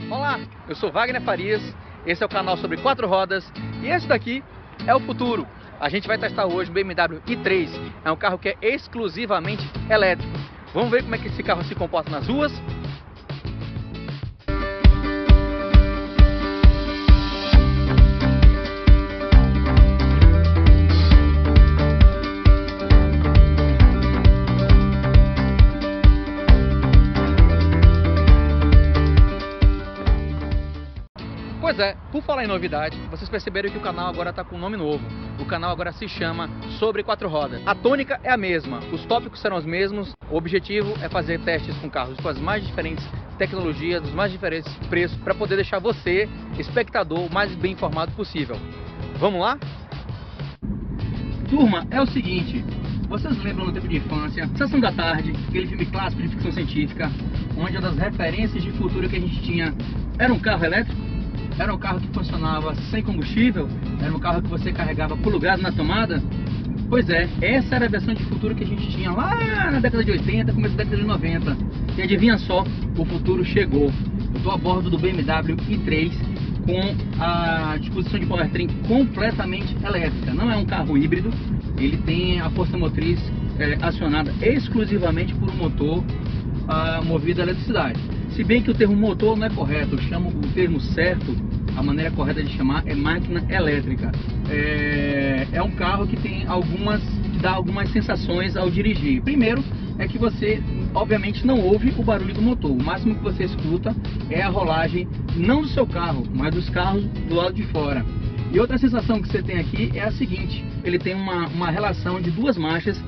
Olá, eu sou Wagner Farias, esse é o canal sobre 4 rodas e esse daqui é o futuro. A gente vai testar hoje o BMW i3, é um carro que é exclusivamente elétrico. Vamos ver como é que esse carro se comporta nas ruas? Pois é, por falar em novidade, vocês perceberam que o canal agora está com um nome novo. O canal agora se chama Sobre 4 Rodas. A tônica é a mesma, os tópicos serão os mesmos. O objetivo é fazer testes com carros com as mais diferentes tecnologias, dos mais diferentes preços, para poder deixar você, espectador, o mais bem informado possível. Vamos lá? Turma, é o seguinte, vocês lembram no tempo de infância, Sessão da Tarde, aquele filme clássico de ficção científica, onde uma das referências de futuro que a gente tinha era um carro elétrico? Era um carro que funcionava sem combustível? Era um carro que você carregava plugado na tomada? Pois é, essa era a versão de futuro que a gente tinha lá na década de 80, começo da década de 90. E adivinha só, o futuro chegou. Eu estou a bordo do BMW i3 com a disposição de powertrain completamente elétrica. Não é um carro híbrido, ele tem a força motriz acionada exclusivamente por um motor movido a eletricidade. Se bem que o termo motor não é correto, eu chamo o termo certo, a maneira correta de chamar é máquina elétrica. É um carro que dá algumas sensações ao dirigir. Primeiro é que você obviamente não ouve o barulho do motor, o máximo que você escuta é a rolagem, não do seu carro, mas dos carros do lado de fora. E outra sensação que você tem aqui é a seguinte, ele tem uma relação de duas marchas,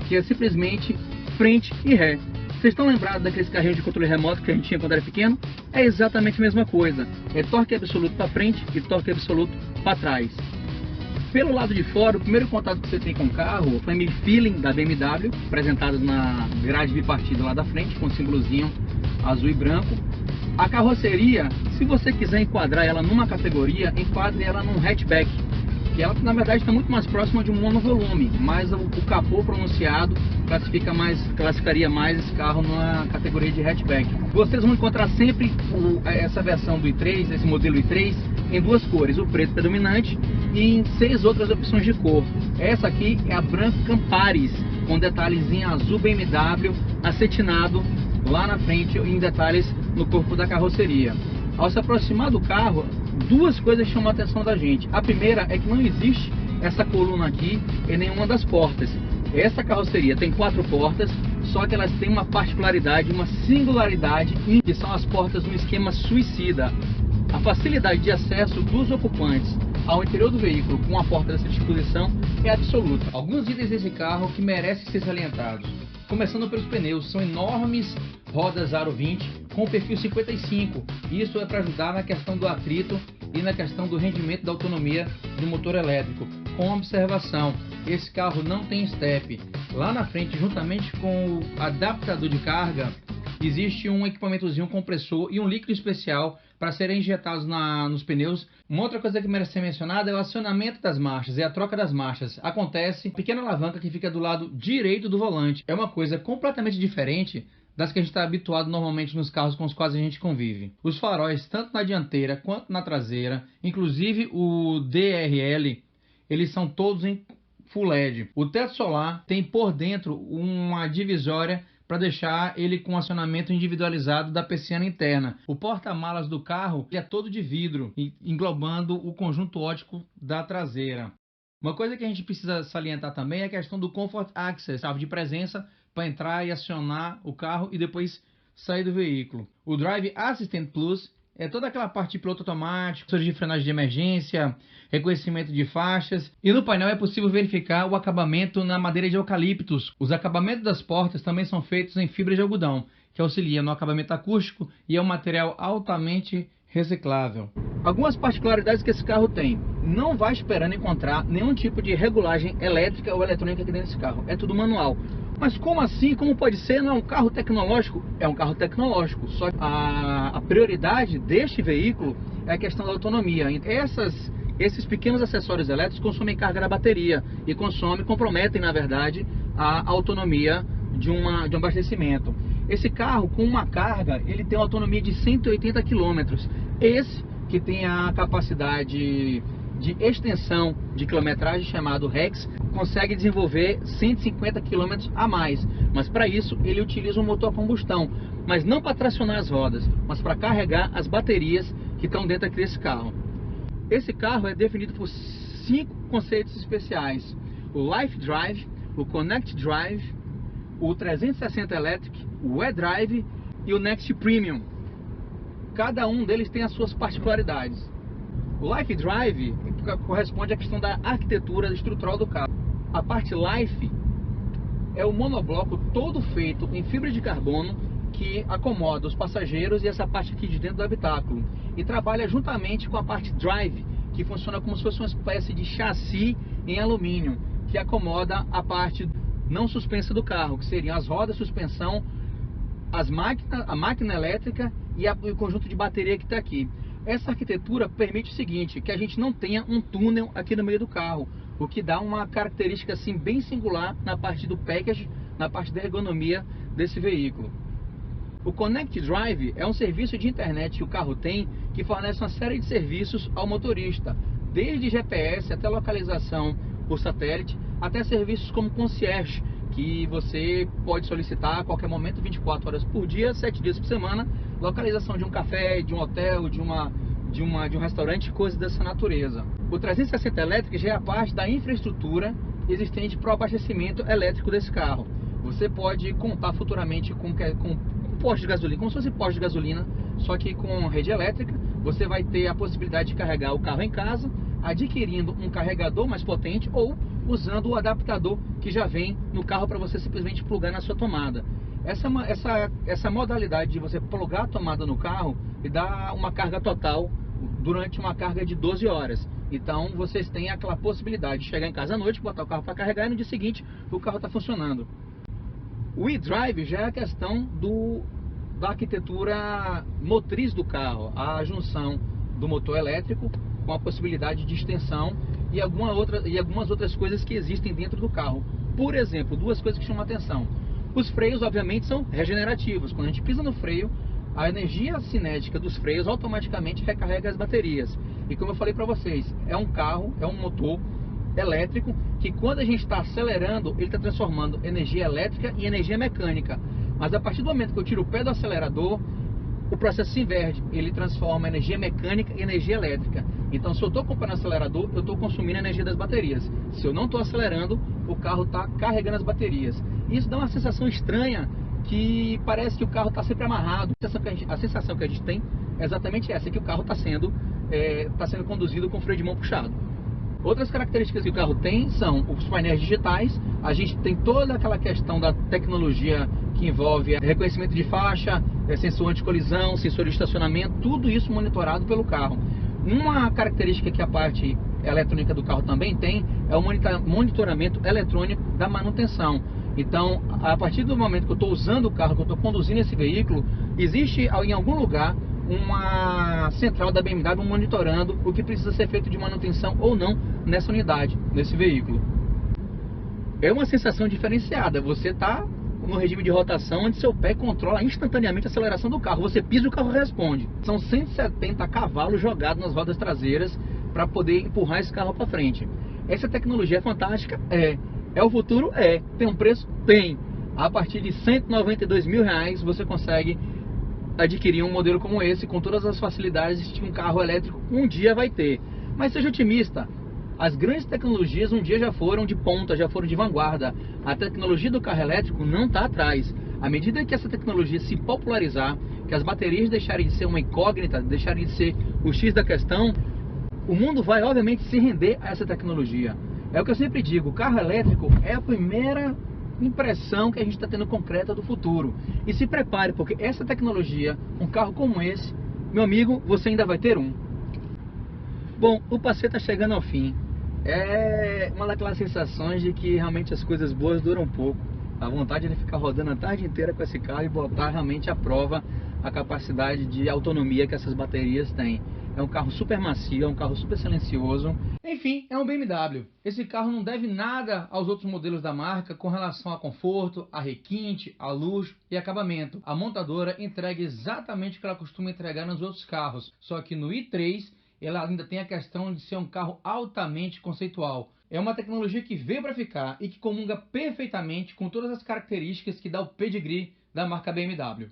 que é simplesmente frente e ré. Vocês estão lembrados daqueles carrinhos de controle remoto que a gente tinha quando era pequeno? É exatamente a mesma coisa. É torque absoluto para frente e torque absoluto para trás. Pelo lado de fora, o primeiro contato que você tem com o carro, o Family Feeling da BMW, apresentado na grade bipartida lá da frente, com o símbolozinho azul e branco. A carroceria, se você quiser enquadrar ela numa categoria, enquadre ela num hatchback. Que ela na verdade está muito mais próxima de um monovolume, mas o capô pronunciado classificaria mais esse carro numa categoria de hatchback. Vocês vão encontrar sempre essa versão do i3, esse modelo i3, em duas cores, o preto predominante e em 6 outras opções de cor. Essa aqui é a branca Camparis, com detalhes em azul BMW, acetinado lá na frente em detalhes no corpo da carroceria. Ao se aproximar do carro, duas coisas chamam a atenção da gente. A primeira é que não existe essa coluna aqui em nenhuma das portas. Essa carroceria tem 4 portas, só que elas têm uma particularidade, uma singularidade, que são as portas no esquema suicida. A facilidade de acesso dos ocupantes ao interior do veículo com a porta dessa disposição é absoluta. Alguns itens desse carro que merecem ser salientados. Começando pelos pneus, são enormes rodas aro 20 com perfil 55. Isso é para ajudar na questão do atrito e na questão do rendimento da autonomia do motor elétrico. Com observação, esse carro não tem step. Lá na frente, juntamente com o adaptador de carga, existe um equipamentozinho compressor e um líquido especial para serem injetados nos pneus. Uma outra coisa que merece ser mencionada é o acionamento das marchas, é a troca das marchas. Acontece pequena alavanca que fica do lado direito do volante. É uma coisa completamente diferente das que a gente está habituado normalmente nos carros com os quais a gente convive. Os faróis, tanto na dianteira quanto na traseira, inclusive o DRL, eles são todos em Full LED. O teto solar tem por dentro uma divisória para deixar ele com acionamento individualizado da persiana interna. O porta-malas do carro é todo de vidro, englobando o conjunto óptico da traseira. Uma coisa que a gente precisa salientar também é a questão do Comfort Access, chave de presença para entrar e acionar o carro e depois sair do veículo. O Drive Assistant Plus é toda aquela parte de piloto automático, sensores de frenagem de emergência, reconhecimento de faixas. E no painel é possível verificar o acabamento na madeira de eucaliptos. Os acabamentos das portas também são feitos em fibra de algodão, que auxilia no acabamento acústico e é um material altamente reciclável. Algumas particularidades que esse carro tem. Não vai esperando encontrar nenhum tipo de regulagem elétrica ou eletrônica aqui dentro desse carro. É tudo manual. Mas como assim? Como pode ser? Não é um carro tecnológico? É um carro tecnológico. Só que a prioridade deste veículo é a questão da autonomia. Esses pequenos acessórios elétricos consomem carga da bateria e comprometem, na verdade, a autonomia de um abastecimento. Esse carro, com uma carga, ele tem uma autonomia de 180 km. Esse que tem a capacidade de extensão de quilometragem, chamado Rex, consegue desenvolver 150 km a mais. Mas para isso ele utiliza um motor a combustão, mas não para tracionar as rodas, mas para carregar as baterias que estão dentro aqui desse carro. Esse carro é definido por 5 conceitos especiais: o Life Drive, o Connect Drive, o 360 Electric, o E-Drive e o Next Premium. Cada um deles tem as suas particularidades. O Life Drive corresponde à questão da arquitetura estrutural do carro. A parte Life é o monobloco todo feito em fibra de carbono que acomoda os passageiros e essa parte aqui de dentro do habitáculo, e trabalha juntamente com a parte Drive, que funciona como se fosse uma espécie de chassi em alumínio, que acomoda a parte não suspensa do carro, que seriam as rodas, suspensão, a máquina elétrica e o conjunto de bateria que está aqui. Essa arquitetura permite o seguinte, que a gente não tenha um túnel aqui no meio do carro, o que dá uma característica assim bem singular na parte do package, na parte da ergonomia desse veículo. O Connect Drive é um serviço de internet que o carro tem, que fornece uma série de serviços ao motorista, desde GPS até localização por satélite, até serviços como concierge, que você pode solicitar a qualquer momento, 24 horas por dia, 7 dias por semana, localização de um café, de um hotel, de um restaurante, coisas dessa natureza. O 360 Electric já é a parte da infraestrutura existente para o abastecimento elétrico desse carro. Você pode contar futuramente com posto de gasolina, como se fosse posto de gasolina, só que com rede elétrica. Você vai ter a possibilidade de carregar o carro em casa, adquirindo um carregador mais potente ou usando o adaptador que já vem no carro para você simplesmente plugar na sua tomada. Essa modalidade de você plugar a tomada no carro e dar uma carga total durante uma carga de 12 horas. Então vocês têm aquela possibilidade de chegar em casa à noite, botar o carro para carregar e no dia seguinte o carro está funcionando. O e-drive já é a questão da arquitetura motriz do carro, a junção do motor elétrico com a possibilidade de extensão e algumas outras coisas que existem dentro do carro. Por exemplo, duas coisas que chamam a atenção. Os freios, obviamente, são regenerativos. Quando a gente pisa no freio, a energia cinética dos freios automaticamente recarrega as baterias. E como eu falei para vocês, é um carro, é um motor elétrico que quando a gente está acelerando, ele está transformando energia elétrica em energia mecânica. Mas a partir do momento que eu tiro o pé do acelerador, o processo se inverte, ele transforma energia mecânica em energia elétrica. Então, se eu estou comprando acelerador, eu estou consumindo a energia das baterias. Se eu não estou acelerando, o carro está carregando as baterias. Isso dá uma sensação estranha, que parece que o carro está sempre amarrado. A sensação que a gente tem é exatamente essa, que o carro está sendo conduzido com freio de mão puxado. Outras características que o carro tem são os painéis digitais. A gente tem toda aquela questão da tecnologia que envolve reconhecimento de faixa, sensor anti-colisão, sensor de estacionamento, tudo isso monitorado pelo carro. Uma característica que a parte eletrônica do carro também tem é o monitoramento eletrônico da manutenção. Então, a partir do momento que eu estou usando o carro, que eu estou conduzindo esse veículo, existe em algum lugar uma central da BMW monitorando o que precisa ser feito de manutenção ou não nessa unidade, nesse veículo. É uma sensação diferenciada. Você está no regime de rotação, onde seu pé controla instantaneamente a aceleração do carro. Você pisa e o carro responde. São 170 cavalos jogados nas rodas traseiras para poder empurrar esse carro para frente. Essa tecnologia é fantástica? É o futuro? Tem um preço? Tem. A partir de R$192 mil você consegue adquirir um modelo como esse, com todas as facilidades que um carro elétrico um dia vai ter. Mas seja otimista. As grandes tecnologias um dia já foram de ponta, já foram de vanguarda. A tecnologia do carro elétrico não está atrás. À medida que essa tecnologia se popularizar, que as baterias deixarem de ser uma incógnita, deixarem de ser o X da questão, o mundo vai obviamente se render a essa tecnologia. É o que eu sempre digo, o carro elétrico é a primeira impressão que a gente está tendo concreta do futuro. E se prepare, porque essa tecnologia, um carro como esse, meu amigo, você ainda vai ter um. Bom, o passeio está chegando ao fim. É uma daquelas sensações de que realmente as coisas boas duram pouco. A vontade de ficar rodando a tarde inteira com esse carro e botar realmente à prova a capacidade de autonomia que essas baterias têm. É um carro super macio, é um carro super silencioso. Enfim, é um BMW. Esse carro não deve nada aos outros modelos da marca com relação a conforto, a requinte, a luxo e acabamento. A montadora entrega exatamente o que ela costuma entregar nos outros carros, só que no i3 ela ainda tem a questão de ser um carro altamente conceitual. É uma tecnologia que veio para ficar e que comunga perfeitamente com todas as características que dá o pedigree da marca BMW.